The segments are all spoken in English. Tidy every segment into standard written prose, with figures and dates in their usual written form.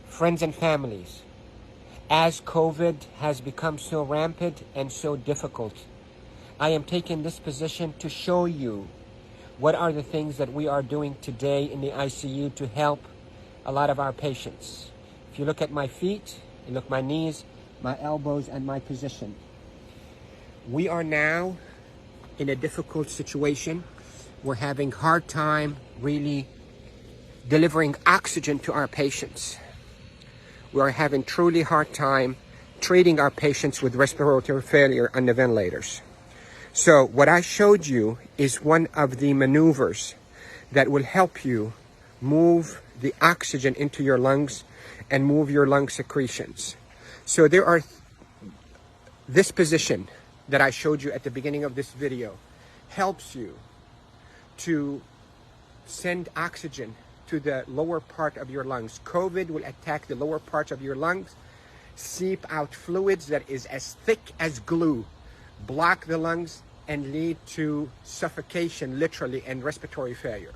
Friends and families, as COVID has become so rampant and so difficult, I am taking this position to show you what are the things that we are doing today in the ICU to help a lot of our patients. If you look at my feet, you look at my knees, my elbows, and my position. We are now in a difficult situation. We're having a hard time really delivering oxygen to our patients. We are having truly hard time treating our patients with respiratory failure on the ventilators. So what I showed you is one of the maneuvers that will help you move the oxygen into your lungs and move your lung secretions. So there are this position that I showed you at the beginning of this video helps you to send oxygen to the lower part of your lungs. COVID will attack the lower parts of your lungs, seep out fluids that is as thick as glue, block the lungs, and lead to suffocation, literally, and respiratory failure.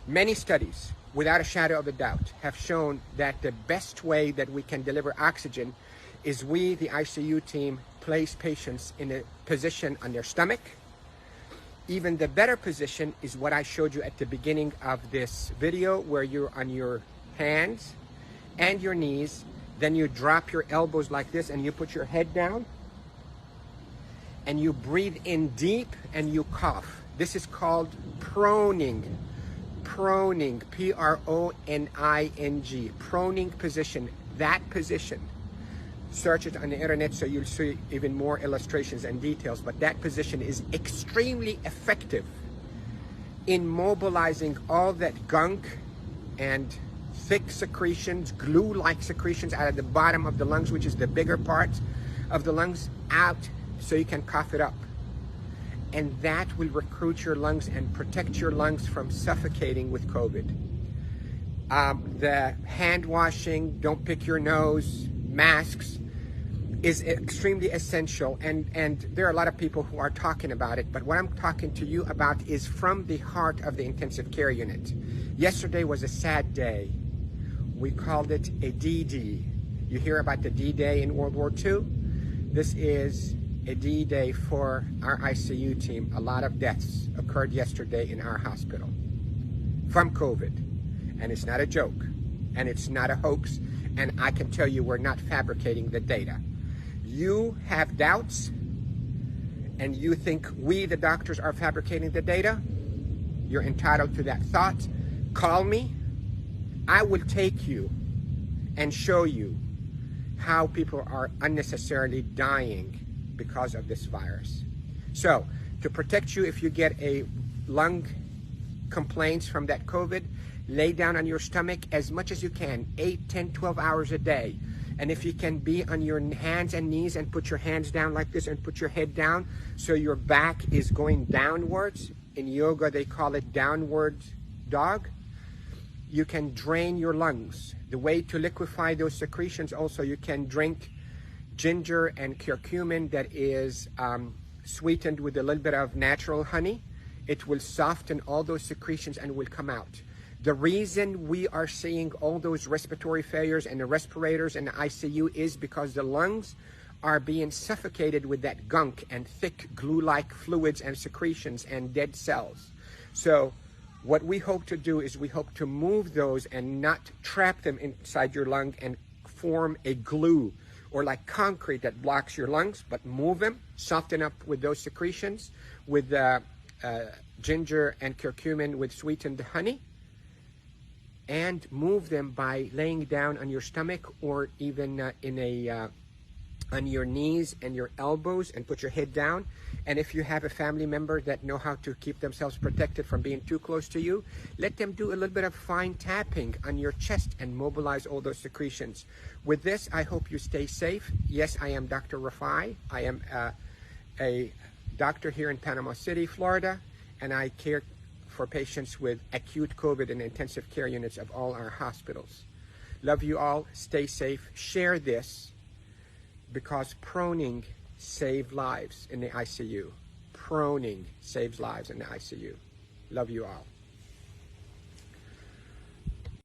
Many studies, without a shadow of a doubt, have shown that the best way that we can deliver oxygen is we, the ICU team, place patients in a position on their stomach. Even the better position is what I showed you at the beginning of this video, where you're on your hands and your knees, then you drop your elbows like this and you put your head down and you breathe in deep and you cough. This is called proning. Proning, P-R-O-N-I-N-G, proning position. That position, search it on the internet so you'll see even more illustrations and details, but that position is extremely effective in mobilizing all that gunk and thick secretions, glue-like secretions out of the bottom of the lungs, which is the bigger part of the lungs, out so you can cough it up. And that will recruit your lungs and protect your lungs from suffocating with COVID. The hand washing, don't pick your nose, masks is extremely essential. And there are a lot of people who are talking about it, but what I'm talking to you about is from the heart of the intensive care unit. Yesterday was a sad day. We called it a D-Day. You hear about the D-Day in World War II? This is a D-Day for our ICU team. A lot of deaths occurred yesterday in our hospital from COVID. And it's not a joke, and it's not a hoax, and I can tell you we're not fabricating the data. You have doubts, and you think we, the doctors, are fabricating the data. You're entitled to that thought. Call me. I will take you and show you how people are unnecessarily dying because of this virus. So, to protect you if you get a lung complaints from that COVID, lay down on your stomach as much as you can, 8, 10, 12 hours a day. And if you can be on your hands and knees and put your hands down like this and put your head down so your back is going downwards. In yoga, they call it downward dog. You can drain your lungs. The way to liquefy those secretions also, you can drink ginger and curcumin that is sweetened with a little bit of natural honey. It will soften all those secretions and will come out. The reason we are seeing all those respiratory failures and the respirators in the ICU is because the lungs are being suffocated with that gunk and thick glue-like fluids and secretions and dead cells. So what we hope to do is we hope to move those and not trap them inside your lung and form a glue or like concrete that blocks your lungs, but move them, soften up with those secretions, with ginger and curcumin with sweetened honey, and move them by laying down on your stomach or even on your knees and your elbows and put your head down. And if you have a family member that know how to keep themselves protected from being too close to you, let them do a little bit of fine tapping on your chest and mobilize all those secretions. With this, I hope you stay safe. Yes, I am Dr. Rafai. I am a doctor here in Panama City, Florida, and I care for patients with acute COVID in intensive care units of all our hospitals. Love you all. Stay safe. Share this, because proning saves lives in the ICU. proning saves lives in the ICU. Love you all.